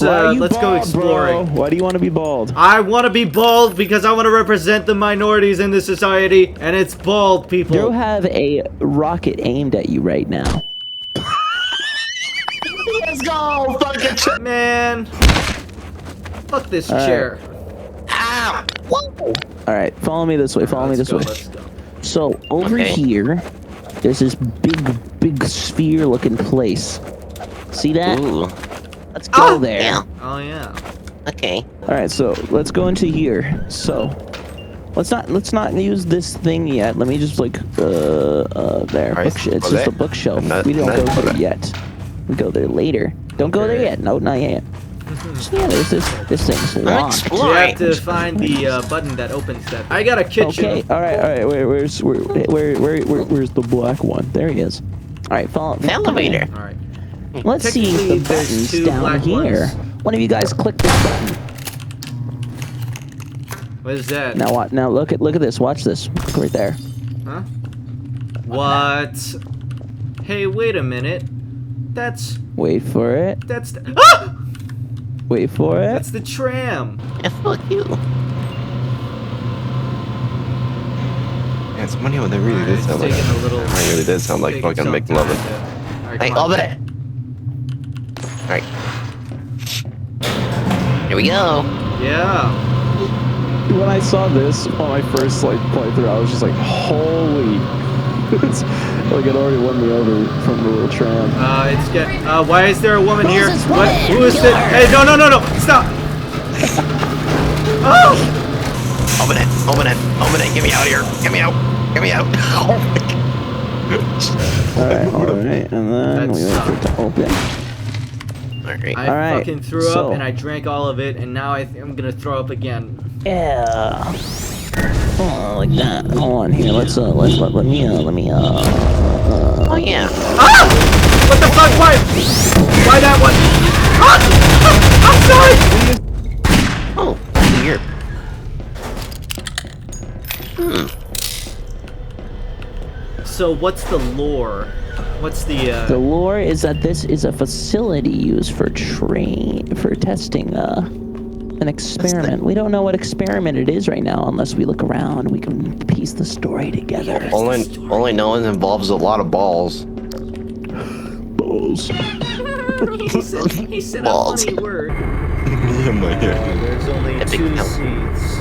Let's go exploring. Bro? Why do you want to be bald? I want to be bald because I want to represent the minorities in this society, and it's bald people. You have a rocket aimed at you right now. Let's go, fucking man. Fuck this chair. Ow! Whoa! All right, follow me this way. Follow me this way. Let's go. So over here, there's this big sphere-looking place. See that? Ooh. Let's go there. Yeah. Oh yeah. Okay. All right, so let's go into here. So let's not use this thing yet. Let me just like there. Right, It's just a bookshelf. We don't go there yet. We go there later. Don't go there yet. No, not yet. So yeah, there's this thing's locked. You have to find the button that opens that. I got a kitchen. Okay. All right. Where's the black one? There he is. All right, follow. Elevator. All right. Let's see if the button's down here. One of you guys click this button. What is that? Now what? Now look at this. Watch this. Right there. Huh? What? Hey, wait a minute. That's. Wait for it. That's. Ah! Wait for it. That's the tram. Yeah, fuck you. Man, somebody over there really did sound like. It really did sound like fucking McLovin. Hey, over there. Alright. Here we go. Yeah. When I saw this on my first playthrough, I was just like, holy. It's like it already won me over from the little tram. It's get. Why is there a woman here? this What? woman? Who is Kill this? her. Hey, no! Stop! Oh! Open it. Get me out of here. Get me out. Oh my god. Alright, and then we wait for it to open. Alright. I Alright, fucking threw up and I drank all of it, and now I'm gonna throw up again. Yeah. Oh, like that. Hold on here. let me. Oh yeah. Ah! What the fuck? Why that one? Ah! I'm sorry. Oh, weird. So what's the lore? What's the The lore is that this is a facility used for testing an experiment. We don't know what experiment it is right now unless we look around. We can piece the story together. All I know is it involves a lot of balls. Balls. he said Balls. a funny word. Yeah, my hair. There's only Epic 2 hell. seats.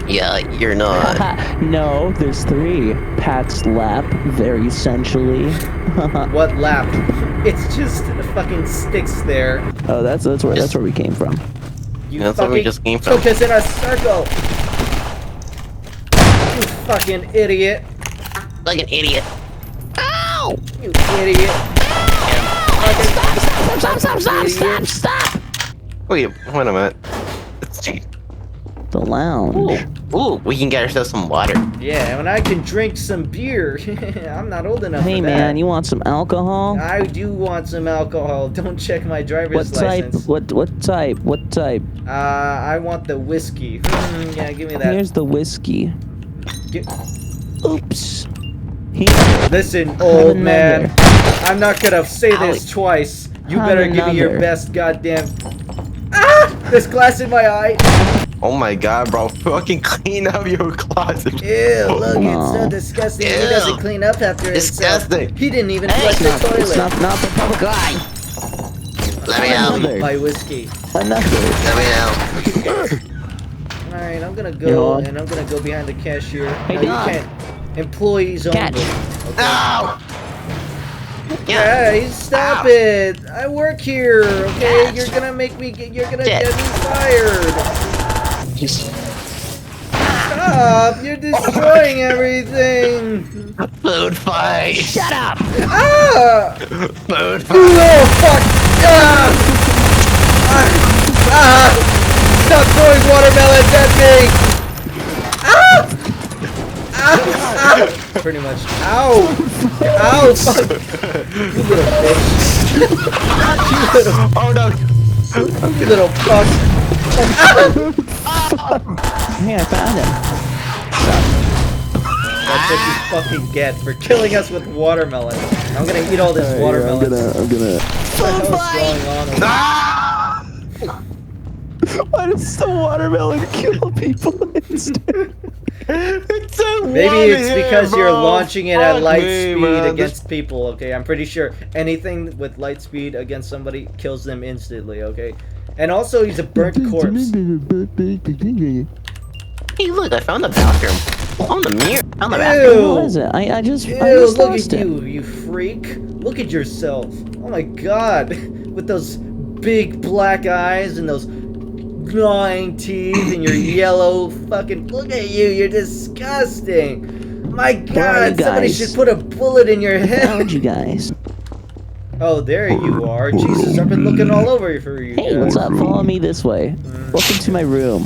Yeah, you're not. No, there's 3. Pat's lap, very essentially. What lap? It's just fucking sticks there. Oh, that's where we came from. You That's where we fucking just came from. took us in a circle. You fucking idiot. Like an idiot. Ow! You idiot. Stop! Wait a minute. The lounge. Ooh, we can get ourselves some water. Yeah, and I can drink some beer. I'm not old enough Hey for man, that. you want some alcohol? I do want some alcohol. Don't check my driver's What type? license. What type? What type? I want the whiskey. Yeah, give me that. Here's the whiskey. Oops. Here. Listen, old man. another. I'm not gonna say this twice. You better give me your another. best goddamn. Ah! There's glass in my eye. Oh my god, bro. Fucking clean up your closet. Ew, look, it's so Wow. disgusting. He Ew. doesn't clean up after himself. Disgusting. He didn't even Hey, flush the toilet. It's not the public eye. Let me out. Another. My whiskey. Another. Let me out. Alright, I'm gonna You go know what? and I'm gonna go behind the cashier. Hey, No, you Doc. can't. Employees only. Catch. Okay. Ow! Yeah. Hey, stop Ow. it! I work here, okay? Catch. You're gonna make me you're gonna Catch. get me fired. Stop! You're destroying everything! Food fight. Shut up. Ah! Food fight. Oh fuck! Ah! Stop throwing watermelons at me! Ah! Pretty much. Ow! Ow! Fuck! You little bitch! Oh no. You little fuck! Hey, I found him. That's what you fucking get for killing us with watermelon. I'm gonna eat all this watermelon. I'm gonna. What the hell's going on over there? Why does the watermelon kill people instead? Maybe it's because you're launching it at light speed against people, okay? I'm pretty sure anything with light speed against somebody kills them instantly, okay? And also, he's a burnt corpse. Hey, look, I found the bathroom. On the mirror. On the Ew. bathroom. What is it? I just Ew, lost look at it. you freak. Look at yourself. Oh my god. With those big black eyes and those gnawing teeth and your yellow fucking... Look at you, you're disgusting. My god, somebody should put a bullet in your head. Found you guys. Oh, there you are. Jesus, I've been looking all over for you Hey, guys. what's up? Follow me this way. Welcome to my room.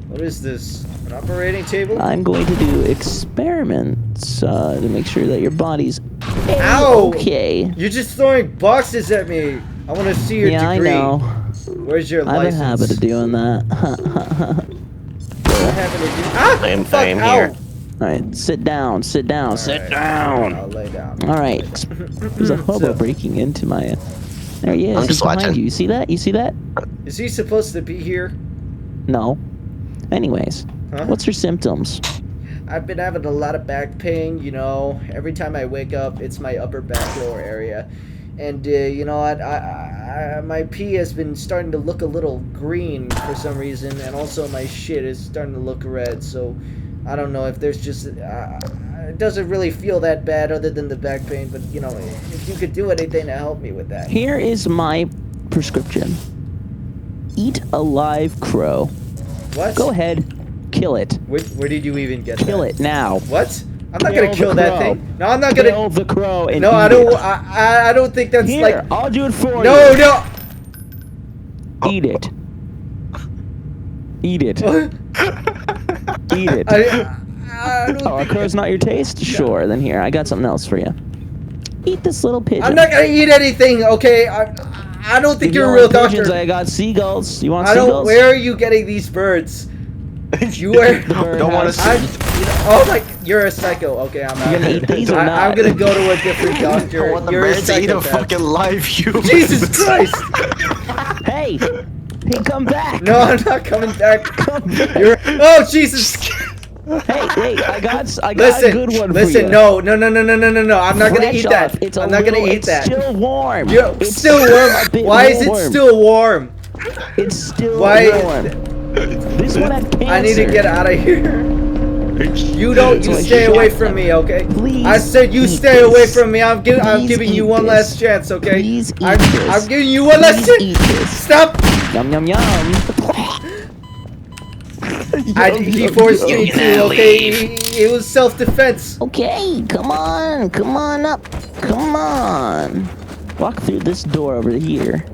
What is this? An operating table? I'm going to do experiments to make sure that your body's Ow! okay. You're just throwing boxes at me. I want to see your Yeah, degree. I know. Where's your I have a license? habit of doing that. What happened to you? Ah! I am Fuck, here. All right, sit down. Sit down. Sit down. I'll lay down. All right. There's a hobo So- breaking into my. There he is. I'm He's just behind watching. you. You see that? You see that? Is he supposed to be here? No. Anyways, Huh? what's your symptoms? I've been having a lot of back pain, you know. Every time I wake up, it's my upper back lower area. And, you know what, my pee has been starting to look a little green for some reason, and also my shit is starting to look red, so I don't know if there's just, it doesn't really feel that bad other than the back pain, but, you know, if you could do anything to help me with that. Here is my prescription. Eat a live crow. What? Go ahead, kill it. Where did you even get Kill that? it now. What? I'm not Kill gonna kill the that crow. thing. No, I'm not gonna. Kill the crow and No, eat I don't. it. I don't think that's Here, like. I'll do it for No, you. no. Eat it. Eat it. Eat it. I don't Oh, a think- crow's not your taste? Sure, then here, I got something else for you. Eat this little pigeon. I'm not gonna eat anything. Okay. I don't think If you you're a don't real want pigeons, doctor. I got seagulls. You want I don't. seagulls? Where are you getting these birds? You are. The bird Don't wanna house. see. Oh my! You're a psycho. Okay, I'm out. You gonna eat these or I'm not? gonna go to a different I doctor. want the You're a birds to eat a psychopath. fucking live human. Jesus Christ! Hey! Hey, come back! No, I'm not coming back. Come back. You're. Oh Jesus! Hey, I got a Listen, good one listen. for you. No. I'm not gonna Fresh eat that. off. It's I'm not gonna eat it's that. still warm. It's still a warm. bit Why is it warm. still warm? It's still Why- warm. This one had cancer. I need to get out of here. You don't. You So I stay away shot from them. me, okay? Please I said you eat stay away this. from me. I'm giving Please you eat one this. last chance, okay? Please eat I'm this. giving you one last Please chance. eat this. Stop! Yum yum yum. He forced me You're to. gonna Okay, leave. it was self-defense. Okay, come on up, come on. Walk through this door over here.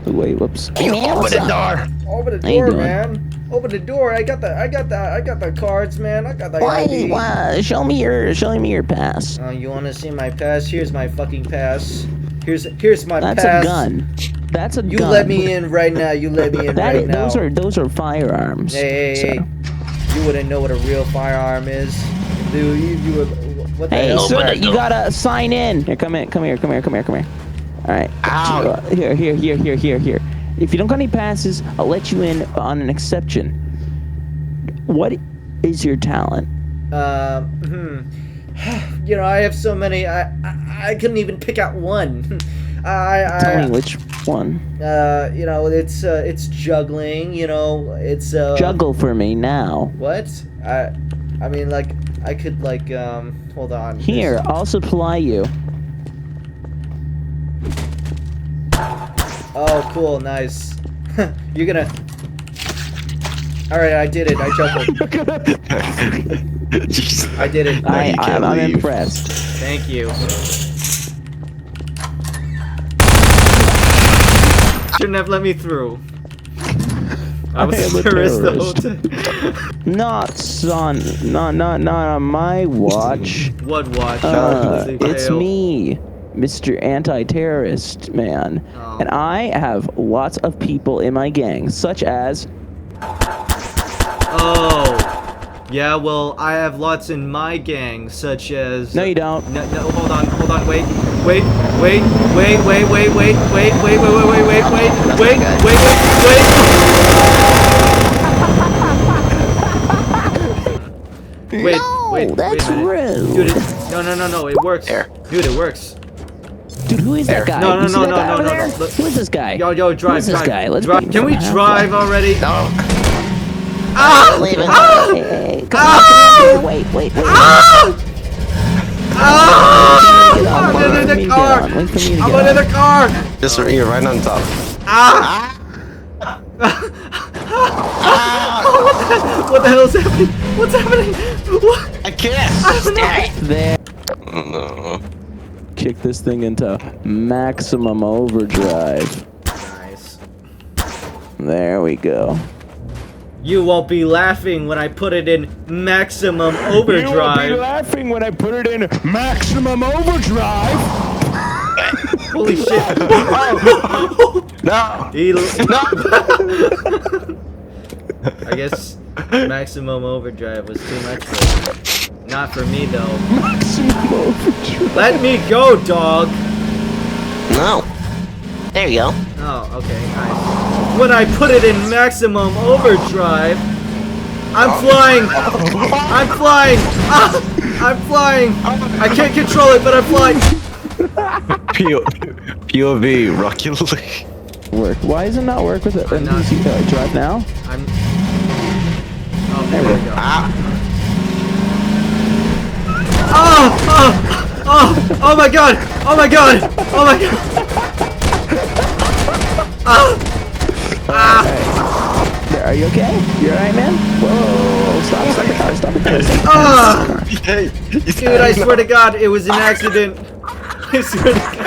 Oh, wait, whoops. Hey, man, Open what's the up? door. Open the How you door, doing? man. Open the door. I got the cards, man. I got the ID. Why? Show me your pass. Oh, you want to see my pass? Here's my fucking pass. Here's my That's pass. a gun. That's a You gun. let me in right now. You let me in That right is, now. those are firearms. Hey, you wouldn't know what a real firearm is, dude. You would. What the Hey, hell? Open sir, the you door. gotta sign in. Here, come here. All right. Ow. Here. If you don't got any passes, I'll let you in on an exception. What is your talent? You know, I have so many. I couldn't even pick out one. Tell me which one. You know, it's juggling. You know, it's Juggle for me now. What? I mean, like, I could like hold on. Here, I'll supply you. Oh, cool, nice. You're gonna. All right, I did it. I juggled. I did it. I'm impressed. Thank you. Shouldn't have let me through. I was am a a terrorist the whole terrorist. time. Not son. Not on my watch. What watch? It's me, Mr. Anti-Terrorist Man, Oh. and I have lots of people in my gang, such as Oh. Yeah, well, I have lots in my gang, such as... No, you don't. No, hold on, wait, wait, wait, wait, wait, wait, wait, wait, wait, wait, wait, wait, wait, wait, wait, wait, wait. No, Wait, that's wait a minute. rude. Dude, no, it works. There. Dude, it works. Dude, who is that guy? No, You see that guy over no. there? Look. Who is this guy? Yo, drive, Who is this guy? Let's drive. bring Can we him from drive halfway. already? No. Ah! I'm leaving. Hey, come on, wait. Ah! Get on, I'm wait in for the me to car. get on, wait for me to I'm get under on. the car. Just you're right on top. Ah! What the hell is happening? What's happening? What? I can't. There. No. Kick this thing into maximum overdrive. Nice. There we go. You won't be laughing when I put it in maximum overdrive. laughing when I put it in maximum overdrive. Holy shit. No. No. I guess maximum overdrive was too much for me. Not for me though. Maximum overdrive. Let me go, dog. No. There you go. Oh, okay, nice. When I put it in maximum overdrive, I'm flying. I'm flying. Ah, I'm flying. I can't control it, but I'm flying. POV Rocket League. Work. Why does it not work with it? I'm not- Drive now? I'm. Oh, there we go. Oh my god! Oh my god! Oh my god! There, are you okay? You alright, man? Whoa, stop the car, stop the car. Dude, I swear to God, it was an accident. I swear to God.